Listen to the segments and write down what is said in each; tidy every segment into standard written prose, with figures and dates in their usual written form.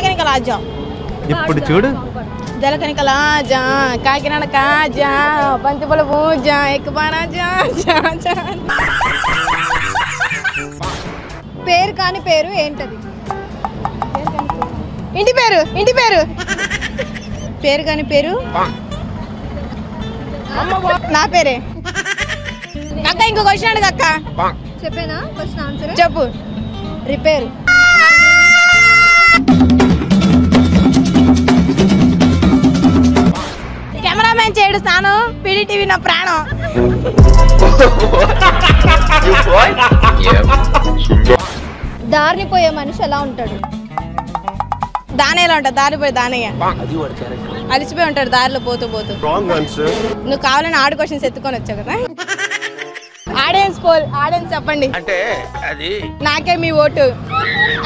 జలకనిక లాజా. ఇప్పుడు చూడు. జలకనిక లాజా, కాకినాడ కాజా, పంచపల పూజ, ఎక్కుబారా జా జా జా. పేరు కాని పేరు ఏంటది? ఇంటి పేరు, ఇంటి పేరు. పేరు కాని పేరు నా పేరే. అక్క ఇంకో క్వశ్చన్ అడుగు అక్క. చెప్పేనా క్వశ్చన్ ఆన్సర్? చెప్పు. రిపేర్. కెమెరామెన్ చేయడు స్థానం, పిడిటివి నా ప్రాణం. దారిని పోయే మనిషి ఎలా ఉంటాడు? దానేలా ఉంటాడు, దారి పోయి దానయ్య. అలిసిపోయి ఉంటాడు దారిలో పోతూ పోతూ. నువ్వు కావాలని ఆడు క్వశ్చన్స్ ఎత్తుకొని వచ్చావు కదా. ఆడియన్స్ పోల్, ఆడియన్స్ చెప్పండి. అంటే అది నాకే మీ vote.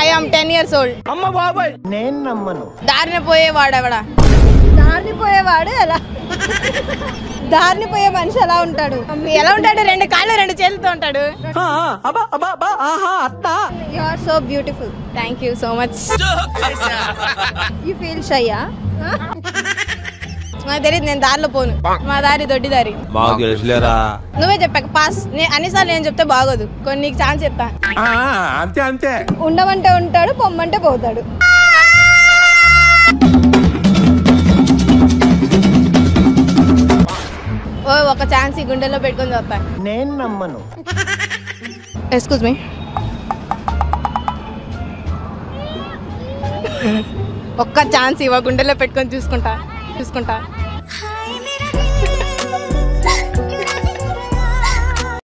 I am 10 years old. అమ్మ బాబాయ్. నేను నమ్మను. దారిన పోయేవాడు ఎవడా? దారిని పోయేవాడు ఎలా? దారిని పోయే మనిషి ఎలా ఉంటాడు? ఎలా ఉంటాడు? 2 కాళ్ళు 2 చేతులతో ఉంటాడు. You are so beautiful. Thank you so much. You feel షయ్యా? నాకు తెలియదు, నేను దారిలో పోను. మా దారి దొడ్డి దారి. నువ్వే చెప్పాక పాస్. అన్నిసార్లు నేను చెప్తే బాగోదు, కొన్ని నీకు ఛాన్స్ చెప్తా. అంతే అంతే. ఉండమంటే ఉంటాడు, పొమ్మంటే పోతాడు. ఓ ఒక ఛాన్స్ ఈ గుండెల్లో పెట్టుకొని చెప్తా. నేను నమ్మను. Excuse me. ఒక్క ఛాన్స్ ఇవ్వ, గుండెల్లో పెట్టుకొని చూసుకుంటా.